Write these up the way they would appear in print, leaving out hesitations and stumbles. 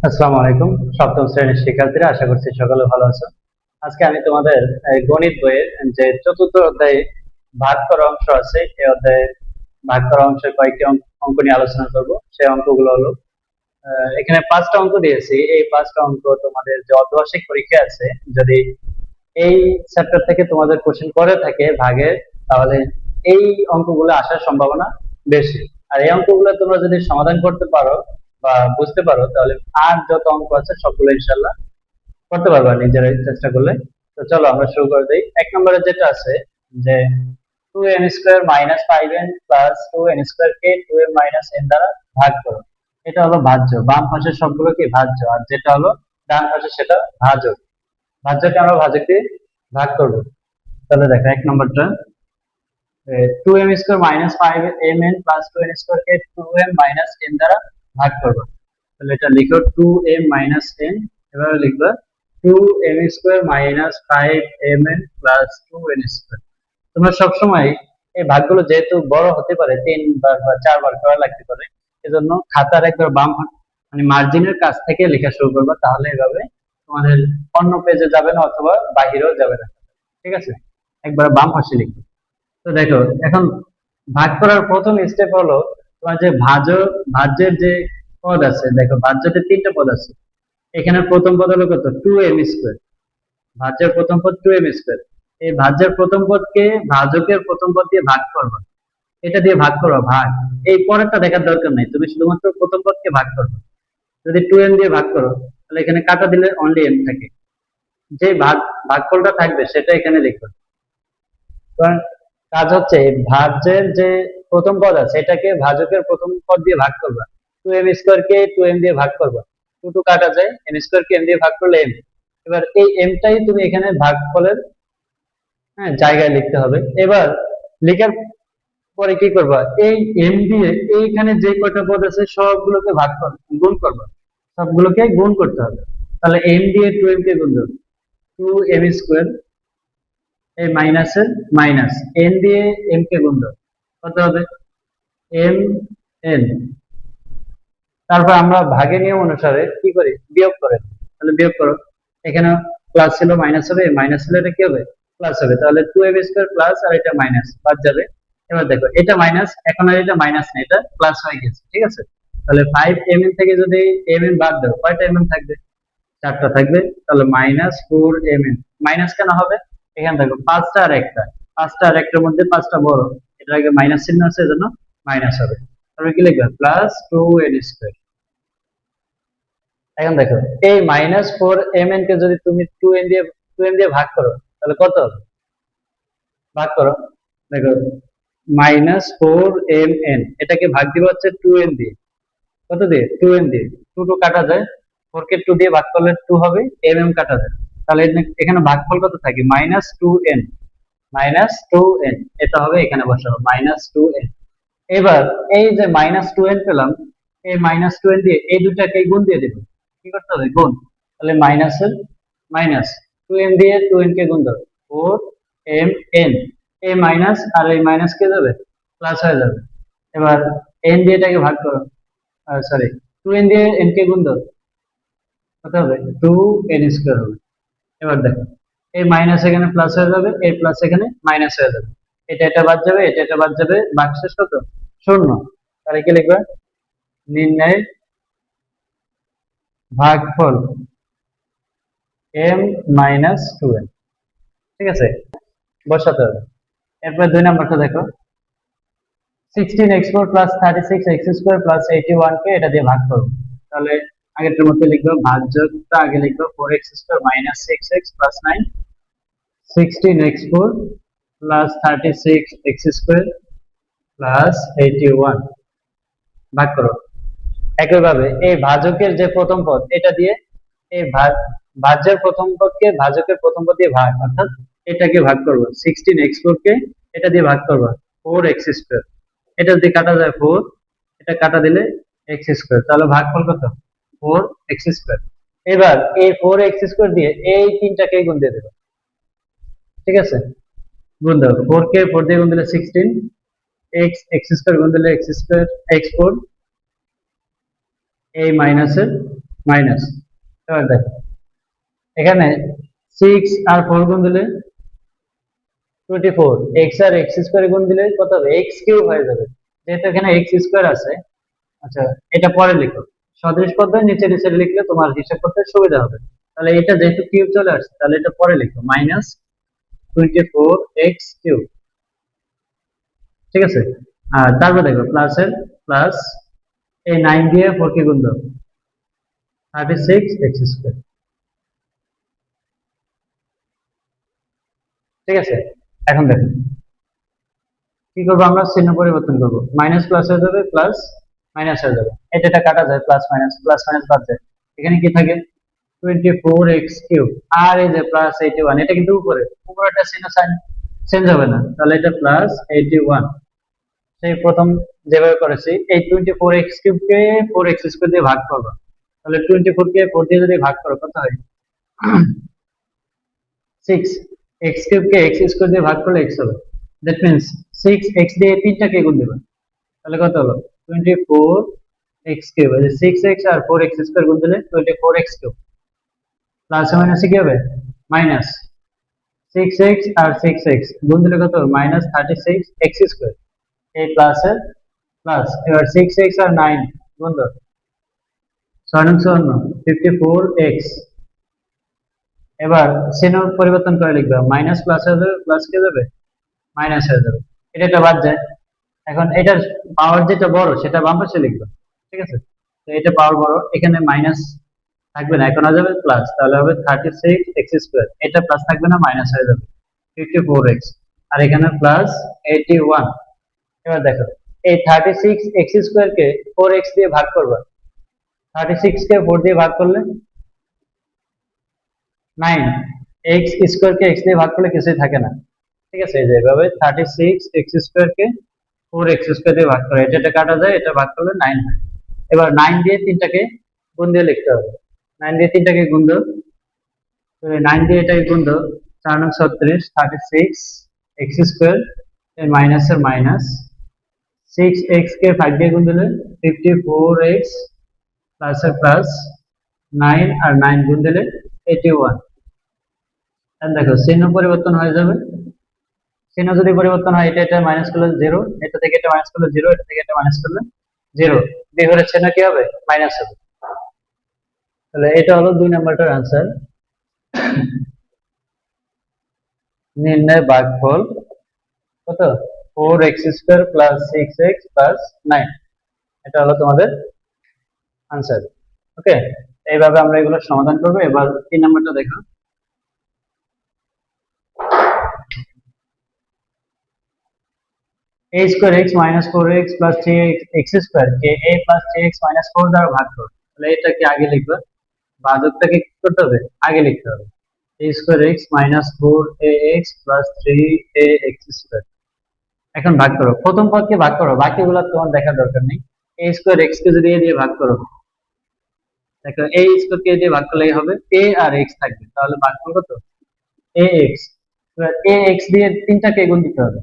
আসসালামু আলাইকুম। সপ্তম শ্রেণীর শিক্ষার্থীরা, আশা করছি সকলে ভালো আছো। আজকে আমি তোমাদের গণিত বইয়ের যে চতুর্থ অধ্যায়ে ভাগ করা অংশ আছে, এই অধ্যায়ে ভাগ করা অংশের কয়েকটি অঙ্ক নিয়ে আলোচনা করব। সেই অঙ্কগুলো হলো, এখানে 5টা অঙ্ক দিয়েছি। এই 5টা অঙ্ক তোমাদের যে অর্ধবার্ষিক পরীক্ষা আছে, যদি এই চ্যাপ্টার থেকে তোমাদের কোশ্চেন করে থাকে ভাগের, তাহলে এই অঙ্কগুলো আসার সম্ভাবনা বেশি। আর এই অঙ্কগুলো তোমরা যদি সমাধান করতে পারো বা বুঝতে পারো, তাহলে আর যত অঙ্ক আছে সবগুলো ইনশাল্লাহ করতে পারবা নিজেরাই চেষ্টা করলে। তো চলো আমরা শুরু করে দিই। 1 নম্বরে যেটা আছে যে 2n² - 5n + 2n² কে 2m - n দ্বারা ভাগ করো। এটা হলো ভাজ্য, বাম পাশের সবগুলো কি ভাজ্য, আর যেটা হলো ডান পাশে সেটা ভাজক। ভাজ্যকে আমরা ভাজক দিয়ে ভাগ করবো। তাহলে দেখো 1 নম্বরটা, 2m² - 5mn + 2n² কে 2m - n দ্বারা ভাগ করবো। তাহলে এটা লিখো 2m - n, এভাবে লিখবা 2m² - 5mn + 2n²। তোমরা সবসময় এই ভাগগুলো যেহেতু বড় হতে পারে, 3 বার বা 4 বার করা লাগতে পারে, এজন্য খাতার একবার বাম মানে মার্জিনের কাছ থেকে লেখা শুরু করবা, তাহলে এভাবে তোমাদের অন্য পেজে যাবে না অথবা বাহিরেও যাবে না। ঠিক আছে, একবার বাম পাশে লিখবে। তো দেখো এখন ভাগ করার প্রথম স্টেপ হলো তোমার যে ভাজ্যের যে পদ আছে, দেখো ভাজ্যতে 3টা পদ আছে। এখানে প্রথম পদ হলো কত, 2m²। ভাজ্যের প্রথম পদ 2m²। এই ভাজ্যের প্রথম পদকে ভাজকের প্রথম পদ দিয়ে ভাগ করবে, এটা দিয়ে ভাগ করো ভাগ। এই পরেরটা দেখার দরকার নাই, তুমি শুধুমাত্র প্রথম পদকে ভাগ করবে। যদি 2m দিয়ে ভাগ করো, তাহলে এখানে কাটা দিলে অনলি m থাকে। যে ভাগফলটা থাকবে সেটা এখানে লিখবে। কারণ কাজ হচ্ছে ভাজ্যের যে প্রথম পদ আছে এটাকে ভাজকের প্রথম পদ দিয়ে ভাগ করবা। 2m² কে 2m দিয়ে ভাগ করবা, 2 কাটা যায়, m² কে m দিয়ে ভাগ করলে m। এবার এই mটাই তুমি এখানে ভাগফলের জায়গায় লিখতে হবে। এবার লেখার পরে কি করবা, এই m দিয়ে এইখানে যে কয়টা পদ আছে সবগুলোকে ভাগ কর, গুণ করবা। সবগুলোকে গুণ করতে হবে। তাহলে m দিয়ে 2m কে গুণ দেবো, 2m², এই মাইনাসের মাইনাস, n দিয়ে m কে গুণ দাও, কত হবে, m n। তারপর আমরা ভাগের নিয়ম অনুসারে কি করি, বিয়োগ করে দিই। তাহলে বিয়োগ করো, এখানে প্লাস ছিল মাইনাস হবে, মাইনাস হলে এটা কি হবে, প্লাস হবে। তাহলে 2m² প্লাস, আর এটা মাইনাস বাদ যাবে। এবার দেখো এটা মাইনাস, এখন আর এটা মাইনাস না, এটা প্লাস হয়ে গেছে। ঠিক আছে, তাহলে 5mn থেকে যদি mn বাদ দাও, কয়টা mn থাকবে, 4টা থাকবে। তাহলে -4mn। মাইনাস কেন হবে, এখানে দেখো 5টা আর একটা, 5টা আর একটার মধ্যে 5টা বড়, এটার আগে মাইনাস চিহ্ন আছে, এজন্য মাইনাস হবে। তাহলে কি লিখবে, +2n²। এখন দেখো এই -4mn কে যদি তুমি 2n দিয়ে ভাগ করো, তাহলে কত হবে, ভাগ করো। দেখো -4mn, এটাকে ভাগ দিবা হচ্ছে 2n দিয়ে। কত দিয়ে, 2n দিয়ে। 2 কাটা যায়, 4 কে 2 দিয়ে ভাগ করলে 2 হবে, কাটা যায়। তাহলে এখানে ভাগফল কত থাকে, -2n। -2n, এটা হবে, এখানে বসাবো -2n। এবার এই যে -2n পেলাম, এই -2n দিয়ে এই দুটাকে গুণ দিয়ে দেবো। কি করতে হবে, গুণ। তাহলে মাইনাসের মাইনাস, 2n দিয়ে 2n কে গুণ দাও, 4mn। এই মাইনাস আর এই মাইনাস কে যাবে, প্লাস হয়ে যাবে। এবার n দিয়ে এটাকে ভাগ করো, সরি, 2n দিয়ে n কে গুণ দাও, কত হবে, 2n² হবে। এবার দেখো এই মাইনাস এখানে প্লাস হয়ে যাবে, এই প্লাস এখানে মাইনাস হয়ে যাবে। এটা বাদ যাবে, এটা বাদ যাবে, ভাগশেষ কত, 0। তাহলে কি লিখবে, নির্ণয় ভাগফল m - 2n। ঠিক আছে, বসাতে হবে। এরপর 2 নম্বরটা দেখো, 16x4 + 36x² + 81 কে এটা দিয়ে ভাগ করবো। তাহলে আগেরটার মতো লিখবো, ভাজ্যটা আগে লিখবো, 4x² - 6x + 9, 16x4 + 36x² + 81 ভাগ করো। একইভাবে এই ভাজকের যে প্রথম পদ এটা দিয়ে, এই ভাজ্যের প্রথম পদকে ভাজকের প্রথম পদ দিয়ে ভাগ, অর্থাৎ এটাকে ভাগ করবো, 16x4 কে এটা দিয়ে ভাগ করবো, 4x²। এটা যদি কাটা যায় 4, এটা কাটা দিলে x², তাহলে ভাগফল কত, 4x²। এবার এই 4x² দিয়ে এই তিনটাকে গুণ দিয়ে দেবো। ঠিক আছে, গুণ দাও, 4 কে 4 দিয়ে গুণ দিলে 16, x² গুণ দিলে x², x4, এই মাইনাসের মাইনাস। এবার দেখো এখানে 6 আর 4 গুণ দিলে 24, এক্স আর এক্স স্কোয়ার গুণ দিলে কত হবে, এক্স কিউব হয়ে যাবে, যেহেতু এখানে এক্স স্কোয়ার আছে। আচ্ছা, এটা পরে লিখো, সদৃশ পদ্ধতি নিচে নিচে লিখলে তোমার হিসাব করতে সুবিধা হবে। তাহলে এটা যেহেতু কিউব চলে আসছে, তাহলে এটা পরে লিখো, মাইনাস 24x কিউব, ঠিক আছে। আর তারপর দেখো প্লাসের প্লাস, এই 9 দিয়ে 4 কে গুণ দাও, 36x স্কোয়ার, ঠিক আছে। এখন দেখো কি করবো, আমরা চিহ্ন পরিবর্তন করবো, মাইনাস প্লাস হয়ে যাবে, প্লাস মাইনাস হয়ে যাবে, এটা কাটা যায়, প্লাস মাইনাস বাদ যায়, এখানে কি থাকে 24x কিউব, আর এই যে প্লাস 81, এটা কিন্তু উপরে একটা চিহ্ন সাইন চেঞ্জ হবে না, তাহলে এটা প্লাস 81। সেই প্রথম যেভাবে করেছি, এই 24x কিউব কে 4x স্কোয়ার দিয়ে ভাগ করবো, তাহলে 24 কে 4 দিয়ে যদি ভাগ করো কত হয় 6, x কিউব কে x স্কোয়ার দিয়ে ভাগ করলে x হবে, দ্যাট মিন্স 6x দিয়ে তিনটাকে গুণ দেবে, তাহলে কত হলো 24x কিউব, এই যে 6x আর 4x স্কোয়ার গুণ দিলে 24x কিউব, প্লাস মাইনাসে কি হবে মাইনাস, 6x আর 6x গুণ দিলে কত হবে -36x স্কোয়ার, এই প্লাসের প্লাস, এবার 6x আর 9 গুণ দাও, 54x, এবার চিহ্ন পরিবর্তন করে লিখবে, মাইনাস প্লাস হয়ে যাবে, প্লাস কে যাবে মাইনাস হয়ে যাবে, এটা বাদ যায়। এখন এটার পাওয়ার যেটা বড় সেটা বাম পাশে লিখবে, ঠিক আছে। তো এটা পাওয়ার বড়, এখানে মাইনাস থাকবে না, এখন হয়ে যাবে প্লাস, তাহলে হবে 36x স্কোয়ার, এটা প্লাস থাকবে না, মাইনাস হয়ে যাবে 54x, আর এখানে প্লাস 81। এবার দেখো এই 36x স্কোয়ার কে 4x দিয়ে ভাগ করবা, 36 কে 4 দিয়ে ভাগ করলে 9, x স্কোয়ার কে x দিয়ে ভাগ করলে কিছুই থাকে না, ঠিক আছে। এই যে এভাবে 36x স্কোয়ার কে 4x স্কোয়ার দিয়ে ভাগ করে, এটা কাটা যায়, এটা ভাগ করলে 9 হয়। এবার 9 দিয়ে তিনটাকে গুণ দিয়ে লিখতে হবে, 9 দিয়ে তিনটাকে গুণ দাও, 9 দিয়ে এটাকে গুণ দাও, 4 9 36, 36x স্কোয়ার, এই মাইনাসের মাইনাস, 6x কে 5 দিয়ে গুণ দিলে 54x, প্লাসের প্লাস, 9 আর 9 গুণ দিলে 81। আর দেখো চিহ্ন পরিবর্তন হয়ে যাবে, চিহ্ন যদি পরিবর্তন হয়, এটা মাইনাস করলে 0, এটা থেকে এটা মাইনাস করলে 0, এটা থেকে এটা মাইনাস করলে 0, বিহরের চিহ্ন কি হবে মাইনাস হবে। তাহলে এটা হলো 2 নাম্বারটার आंसर, নির্ণয় ভাগফল কত 4x square plus 6x plus 9, এটা হলো তোমাদের आंसर। ওকে, এইভাবে আমরা এগুলো সমাধান করব। এবার 3 নাম্বারটা দেখো, a square x minus 4x plus 3x square K a plus 3x minus 4 দ্বারা ভাগ করো, তাহলে এটাকে আগে লিখবে, ভাজকটাকে কি করতে হবে আগে লিখতে হবে, a square x minus 4ax plus 3ax square, এখন ভাগ করো, প্রথম পদকে ভাগ করো, বাকিগুলো তোমার দেখার দরকার নেই। a স্কোয়ার x কে যদি a দিয়ে ভাগ করো, দেখো a স্কোয়ার কে দিয়ে ভাগ করলেই হবে, a আর x থাকবে, তাহলে ভাগ করো কত ax, এবার ax দিয়ে তিনটাকে গুণ দিতে হবে,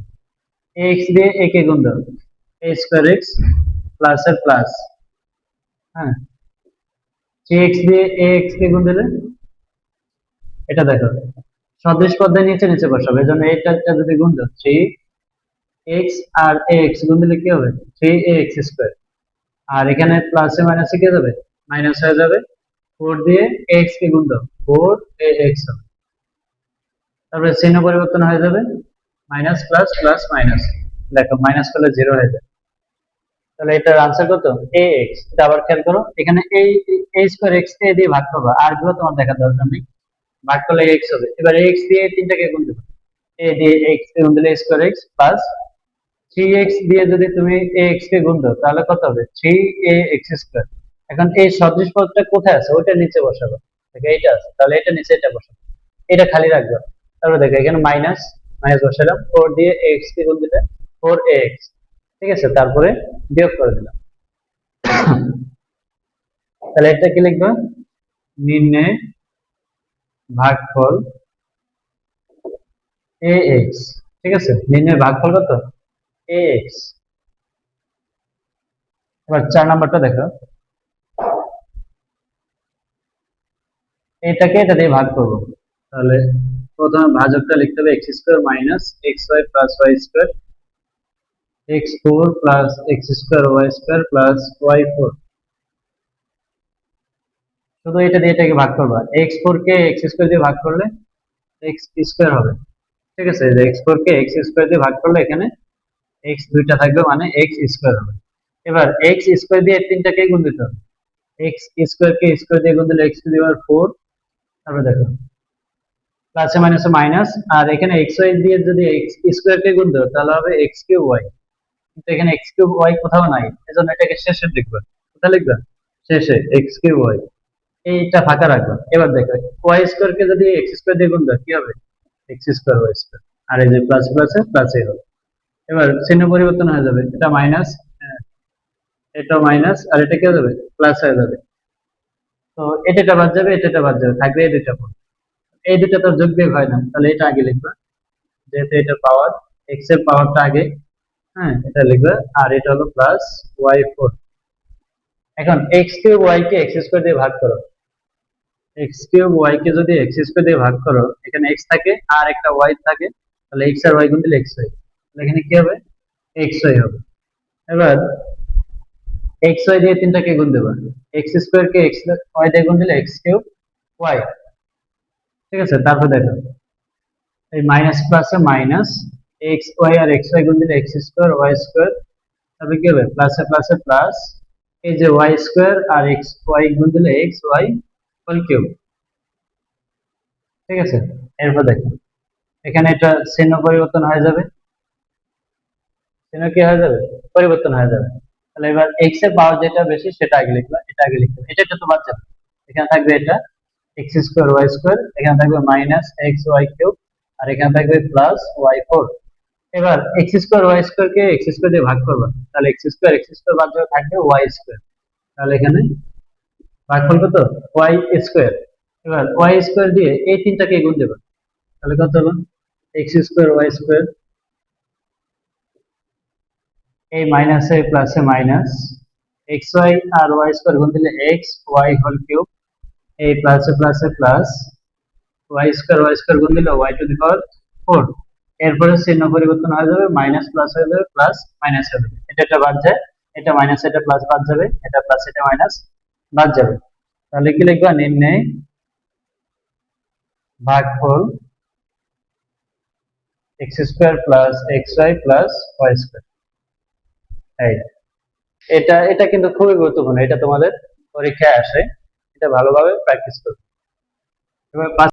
ax দিয়ে a কে গুণ দাও, a স্কোয়ার x প্লাস এর প্লাস, হ্যাঁ 3x দিয়ে ax কে গুণ দিলে, এটা দেখো সদৃশ পদ্ধতি নিচে নিচে বসাবে, এজন্য এটা যদি গুণ দাও 3x আর ax গুণ দিলে কি হবে 3ax স্কোয়ার, আর এখানে প্লাসে মাইনাসে কি যাবে মাইনাস হয়ে যাবে, 4 দিয়ে x কে গুণ দাও 4ax হবে, তারপরে চিহ্ন পরিবর্তন হয়ে যাবে, মাইনাস প্লাস প্লাস মাইনাস, দেখো মাইনাস করলে 0 হয়ে যাবে, তাহলে এটার आंसर কত ax। এটা আবার খেয়াল করো, এখানে এই a স্কয়ার x কে দিয়ে ভাগ করবা, আর গুলো তোমার দেখার দরকার নেই, ভাগ করলে x হবে, এবার x দিয়ে তিনটাকে গুণ দেবে, a দিয়ে x কে গুণ দিলে স্কয়ার x প্লাস 3x দিয়ে যদি তুমি ax কে গুণ দাও, তাহলে কত হবে 3ax স্কয়ার। এখন এই সদৃশ পদটা কোথায় আছে ওইটা নিচে বসাবো, দেখো এইটা আছে, তাহলে এটা নিচে এটা বসাবো, এটা খালি রাখবে, তারপর দেখো এখানে মাইনাস মাইনাস বসালাম, 4 দিয়ে x কে গুণ দিলে 4ax, ঠিক আছে, তারপরে বিয়োগ করে দিলাম, তাহলে এটা কি লিখবো, নির্ণয় ভাগফল ax, ঠিক আছে, নির্ণয় ভাগফল কত ax। এবার 4 নাম্বারটা দেখো, এটাকে এটা দিয়ে ভাগ করব। তাহলে প্রথমে ভাজকটা লিখতে হবে x square minus x y plus y square x four plus x square Y square plus y four. শুধু এটা দিয়ে এটাকে ভাগ করবা, এক্স ফোর কে এক্স স্কোয়ার দিয়ে ভাগ করলে এক্স স্কোয়ার হবে। ঠিক আছে, যে এক্স ফোর কে এক্স স্কোয়ার দিয়ে ভাগ করলে এখানে এক্স দুইটা থাকবে মানে এক্স স্কোয়ার হবে। এবার এক্স স্কোয়ার দিয়ে তিনটাকে গুণ দিতে হবে, এক্স স্কোয়ার কে স্কোয়ার দিয়ে গুণ দিলে x two the power four. তারপরে দেখো প্লাসে মাইনাসে মাইনাস, আর এখানে এক্স ওয়াই দিয়ে যদি এক্স স্কোয়ার কে গুণ দেবো তাহলে হবে এক্স কিউব ওয়াই, কিন্তু এখানে এক্স কিউব ওয়াই কোথাও নাই, এজন্য এটাকে শেষে লিখবে। কোথায় লিখবে? শেষে এক্স কিউব ওয়াই, এইটা ফাঁকা রাখবে। এবার দেখো ওয়াই স্কোয়ার কে যদি এক্স স্কোয়ার দিয়ে গুণ দাও কি হবে? X square Y square. আর এই যে প্লাস প্লাসে প্লাসে হবে। এবার চিহ্ন পরিবর্তন হয়ে যাবে, এটা মাইনাস, এটা মাইনাস, আর এটা কি হয়ে যাবে? প্লাস হয়ে যাবে। তো এটা বাদ যাবে, এটা বাদ যাবে, থাকবে এই দুইটা পদ। এই দুইটা তো যোগ বিয়োগ হয় না, তাহলে এটা আগে লিখবে, যেহেতু এটা পাওয়ার, এক্স এর পাওয়ারটা আগে। হ্যাঁ, এটা লিখবে। আর এটা হলো প্লাস ওয়াই ফোর। এখন এক্স কিউব ওয়াই কে এক্স স্কোয়ার দিয়ে ভাগ করো, এক্স কিউব ওয়াই কে যদি এক্স স্কোয়ার দিয়ে ভাগ করো, এখানে এক্স থাকে আর একটা ওয়াই থাকে, তাহলে এক্স আর ওয়াই গুণ দিলে এক্স ওয়াই, তাহলে এখানে কি হবে? এক্স ওয়াই হবে। এবার এক্স ওয়াই দিয়ে তিনটাকে গুণ দেবা, এক্স স্কোয়ার কে এক্স ওয়াই দিয়ে গুণ দিলে এক্স কিউব ওয়াই। ঠিক আছে, তারপর দেখো এই মাইনাস প্লাসে মাইনাস, এক্স ওয়াই আর এক্স ওয়াই গুণ দিলে এক্স স্কোয়ার ওয়াই স্কোয়ার। তারপরে কি হবে? প্লাসে প্লাসে প্লাস, এই যে ওয়াই স্কোয়ার আর এক্স ওয়াই গুণ দিলে এক্স ওয়াই হোল কিউব। ঠিক আছে, এরপর দেখো এখানে এটা চিহ্ন পরিবর্তন হয়ে যাবে, চিহ্ন কি হয়ে যাবে? পরিবর্তন হয়ে যাবে। তাহলে এবার এক্স এর পাওয়ার যেটা বেশি সেটা আগে লিখবা, এটা আগে লিখবে, এটা তো বাদ যাবে। এখানে থাকবে এটা এক্স স্কোয়ার ওয়াই স্কোয়ার, এখানে থাকবে মাইনাস এক্স ওয়াই কিউব, আর এখানে থাকবে প্লাস ওয়াই ফোর। এবার এক্স স্কোয়ার ওয়াই স্কোয়ার কে এক্স স্কোয়ার দিয়ে ভাগ করবা, তাহলে এক্স স্কোয়ার বাদ যাবে, থাকবে ওয়াই স্কোয়ার। তাহলে এখানে ভাগফল কত? Y square. এবার ওয়াই স্কোয়ার দিয়ে এই তিনটাকে গুণ দেবা, তাহলে কত হলো? এক্স স্কোয়ার ওয়াই স্কোয়ার, এই মাইনাসে প্লাসে মাইনাস, এক্স ওয়াই আর ওয়াই স্কোয়ার গুণ দিলে এক্স ওয়াই হোল কিউব, এই প্লাসে প্লাসে প্লাস, ওয়াই স্কোয়ার গুণ দিলে y to the power four. এরপরে চিহ্ন পরিবর্তন হয়ে যাবে, মাইনাস প্লাস হয়ে যাবে, প্লাস মাইনাস হয়ে যাবে, এটা বাদ যায়, এটা মাইনাস এটা প্লাস বাদ যাবে, এটা প্লাস এটা মাইনাস বাদ যাবে। তাহলে কি লিখবা? নিম্নে ভাগফল x square plus x y plus y square. এই এটা এটা কিন্তু খুবই গুরুত্বপূর্ণ, এটা তোমাদের পরীক্ষায় আসে, এটা ভালোভাবে প্র্যাকটিস করবে। এবার